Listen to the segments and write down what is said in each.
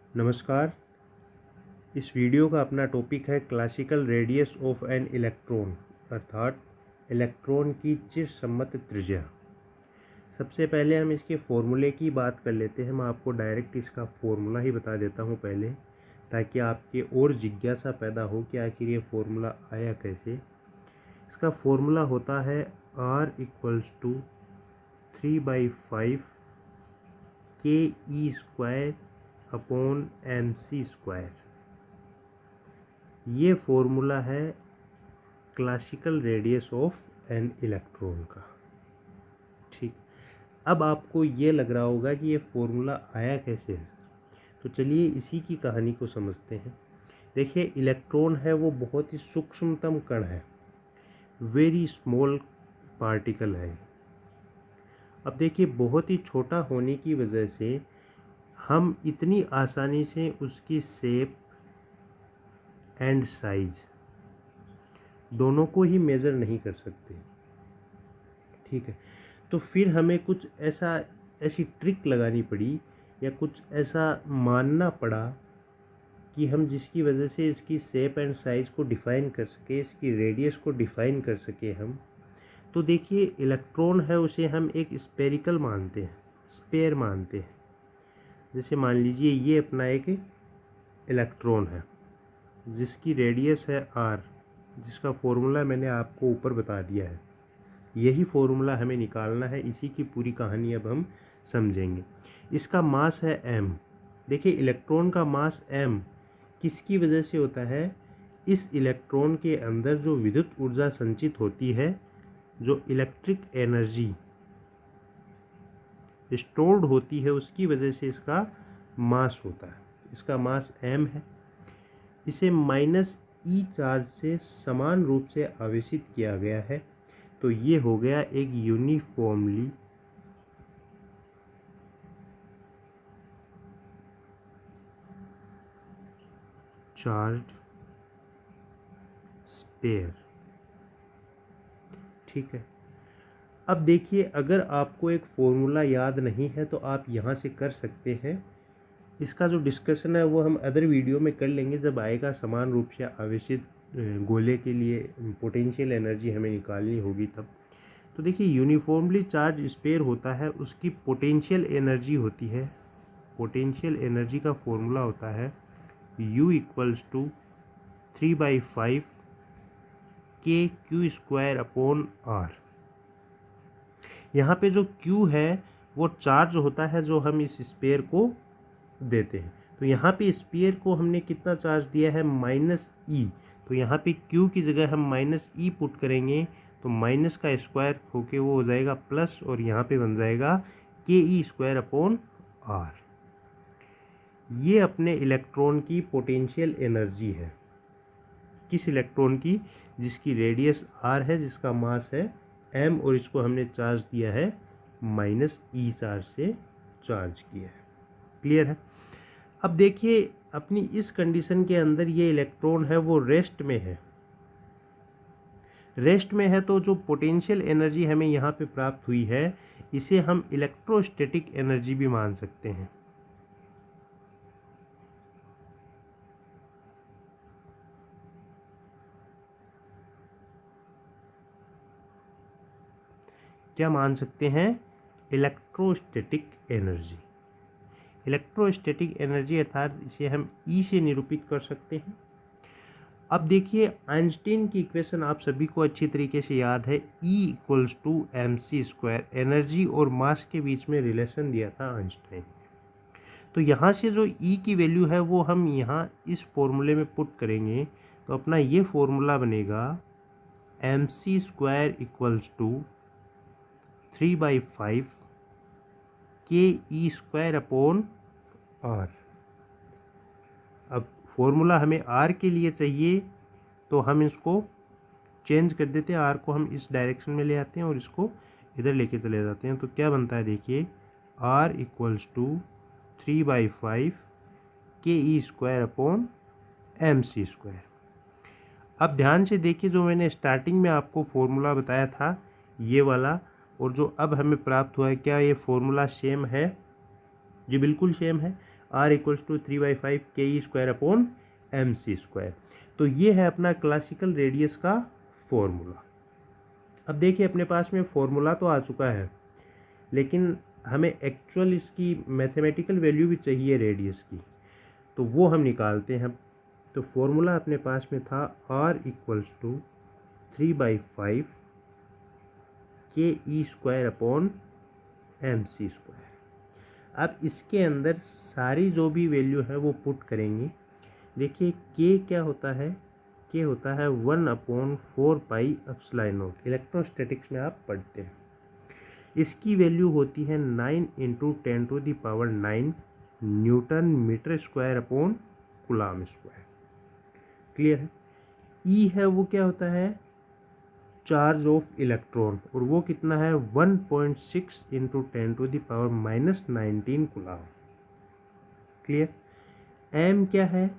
नमस्कार। इस वीडियो का अपना टॉपिक है classical radius of an electron, अर्थात इलेक्ट्रॉन की चिरसम्मत त्रिज्या। सबसे पहले हम इसके फॉर्मूले की बात कर लेते हैं। मैं आपको डायरेक्ट इसका फॉर्मूला ही बता देता हूँ पहले, ताकि आपके और जिज्ञासा पैदा हो कि आखिर ये फॉर्मूला आया कैसे। इसका फॉर्मूला होता है R = 3/5 KE²/mc²। ये फॉर्मूला है classical radius of an electron का। ठीक, अब आपको ये लग रहा होगा कि ये फॉर्मूला आया कैसे है। तो चलिए इसी की कहानी को समझते हैं। देखिए, इलेक्ट्रॉन है वो बहुत ही सूक्ष्मतम कण है, वेरी स्मॉल पार्टिकल है। अब देखिए, बहुत ही छोटा होने की वजह से हम इतनी आसानी से उसकी शेप एंड साइज दोनों को ही मेज़र नहीं कर सकते। ठीक है, तो फिर हमें कुछ ऐसी ट्रिक लगानी पड़ी या कुछ ऐसा मानना पड़ा कि हम जिसकी वजह से इसकी शेप एंड साइज को डिफ़ाइन कर सके, इसकी रेडियस को डिफ़ाइन कर सके हम। तो देखिए, इलेक्ट्रॉन है उसे हम एक स्पेरिकल मानते हैं, स्पेयर मानते हैं। जैसे मान लीजिए ये अपना एक इलेक्ट्रॉन है जिसकी रेडियस है r, जिसका फॉर्मूला मैंने आपको ऊपर बता दिया है। यही फॉर्मूला हमें निकालना है, इसी की पूरी कहानी अब हम समझेंगे। इसका मास है m। देखिए, इलेक्ट्रॉन का मास m किसकी वजह से होता है? इस इलेक्ट्रॉन के अंदर जो विद्युत ऊर्जा संचित होती है, जो इलेक्ट्रिक एनर्जी स्टोर्ड होती है, उसकी वजह से इसका मास होता है। इसका मास m है। इसे -e चार्ज से समान रूप से आवेशित किया गया है। तो ये हो गया एक यूनिफॉर्मली चार्ज्ड स्पेयर। ठीक है, अब देखिए, अगर आपको एक फॉर्मूला याद नहीं है तो आप यहाँ से कर सकते हैं। इसका जो डिस्कशन है वो हम अदर वीडियो में कर लेंगे, जब आएगा समान रूप से आवेशित गोले के लिए पोटेंशियल एनर्जी हमें निकालनी होगी तब। तो देखिए, यूनिफॉर्मली चार्ज स्पेयर होता है, उसकी पोटेंशियल एनर्जी होती है। पोटेंशियल एनर्जी का फॉर्मूला होता है U = 3/5 KQ²/R। यहाँ पे जो Q है वो चार्ज होता है जो हम इस स्पेयर को देते हैं। तो यहाँ पे स्पेयर को हमने कितना चार्ज दिया है? -e। तो यहाँ पे Q की जगह हम -e पुट करेंगे तो माइनस का स्क्वायर होके वो हो जाएगा प्लस, और यहाँ पे बन जाएगा KE²/R। ये अपने इलेक्ट्रॉन की पोटेंशियल एनर्जी है। किस इलेक्ट्रॉन की? जिसकी रेडियस r है, जिसका मास है m, और इसको हमने चार्ज दिया है -e चार्ज से चार्ज किया है। क्लियर है? अब देखिए, अपनी इस कंडीशन के अंदर ये इलेक्ट्रॉन है वो रेस्ट में है। रेस्ट में है तो जो पोटेंशियल एनर्जी हमें यहाँ पे प्राप्त हुई है, इसे हम इलेक्ट्रोस्टैटिक एनर्जी भी मान सकते हैं। क्या मान सकते हैं? Electrostatic energy. इलेक्ट्रोस्टैटिक एनर्जी अर्थात इसे हम E से निरूपित कर सकते हैं। अब देखिए, आइंस्टीन की इक्वेशन आप सभी को अच्छी तरीके से याद है। E = mc²। एनर्जी और मास के बीच में रिलेशन दिया था आइंस्टाइन। तो यहाँ से जो E की वैल्यू है वो हम यहाँ इस फॉर्मूले में पुट करेंगे तो अपना ये फॉर्मूला बनेगा mc² = 3/5 KE²/R। अब फॉर्मूला हमें R के लिए चाहिए तो हम इसको चेंज कर देते हैं। R को हम इस डायरेक्शन में ले आते हैं और इसको इधर लेके चले जाते हैं। तो क्या बनता है? देखिए, R = 3/5 KE²/mc²। अब ध्यान से देखिए, जो मैंने स्टार्टिंग में आपको फॉर्मूला बताया था ये वाला, और जो अब हमें प्राप्त हुआ है, क्या ये फॉर्मूला सेम है? जी बिल्कुल सेम है। R equals to 3/5 ke²/mc²। तो ये है अपना क्लासिकल रेडियस का फॉर्मूला। अब देखिए अपने पास में फॉर्मूला तो आ चुका है, लेकिन हमें एक्चुअल इसकी मैथमेटिकल वैल्यू भी चाहिए रेडियस की, तो वो हम निकालते हैं। तो फॉर्मूला अपने पास में था R इक्वल्स टू 3/5 ke²/mc²। अब इसके अंदर सारी जो भी वैल्यू है वो पुट करेंगे। देखिए के क्या होता है, के होता है 1/4πε0। इलेक्ट्रोस्टैटिक्स में आप पढ़ते हैं। इसकी वैल्यू होती है 9 × 10⁹ न्यूटन मीटर² क्लियर है। ई है वो क्या होता है, चार्ज ऑफ इलेक्ट्रॉन, और वो कितना है 1.6 × 10⁻⁻19 कूलम। क्लियर। एम क्या है,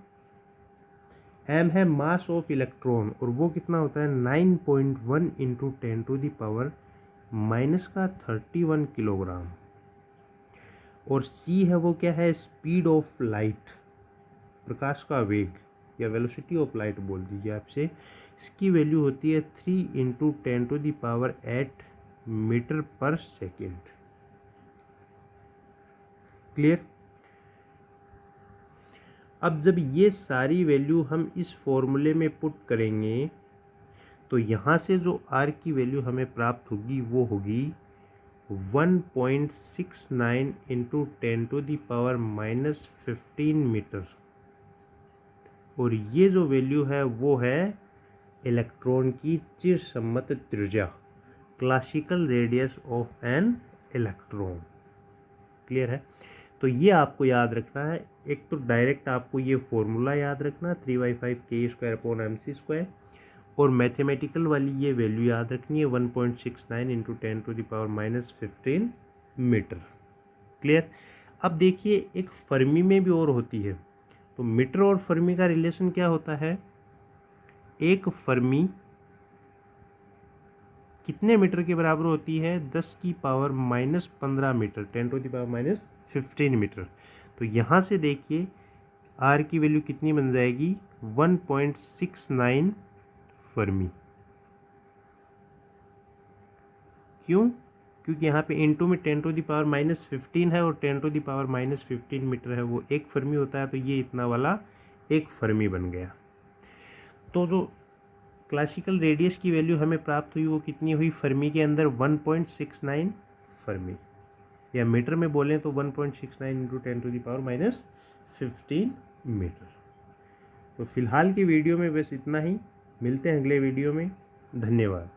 एम है मास ऑफ इलेक्ट्रॉन, और वो कितना होता है 9.1 × 10⁻31 किलोग्राम। और सी है वो क्या है, स्पीड ऑफ लाइट, प्रकाश का वेग या वेलोसिटी ऑफ लाइट बोल दीजिए आपसे। इसकी वैल्यू होती है 3 × 10⁸ मीटर/सेकेंड। क्लियर। अब जब ये सारी वैल्यू हम इस फॉर्मूले में पुट करेंगे, तो यहाँ से जो R की वैल्यू हमें प्राप्त होगी वो होगी 1.69 × 10⁻⁻15 मीटर। और ये जो वैल्यू है वो है इलेक्ट्रॉन की चिरसम्मत त्रिज्या, classical radius of an electron. Clear है। तो ये आपको याद रखना है। एक तो डायरेक्ट आपको ये फॉर्मूला याद रखना 3/5 ke²/mc², और मैथमेटिकल वाली ये वैल्यू याद रखनी है 1.69 × 10⁻⁻15 मीटर। क्लियर। अब देखिए एक फर्मी में भी और होती है। तो मीटर और फर्मी का रिलेशन क्या होता है, एक फर्मी कितने मीटर के बराबर होती है, 10⁻⁻15 मीटर, 10⁻⁻15 मीटर। तो यहाँ से देखिए R की वैल्यू कितनी बन जाएगी 1.69 फर्मी। क्यों, क्योंकि यहाँ पे इनटू में 10⁻⁻15 है, और 10⁻⁻15 मीटर है वो एक फर्मी होता है, तो ये इतना वाला एक फर्मी बन गया। तो जो क्लासिकल रेडियस की वैल्यू हमें प्राप्त हुई वो कितनी हुई, फर्मी के अंदर 1.69 फर्मी, या मीटर में बोलें तो 1.69 × 10⁻⁻15 मीटर। तो फिलहाल की वीडियो में बस इतना ही, मिलते हैं अगले वीडियो में। धन्यवाद।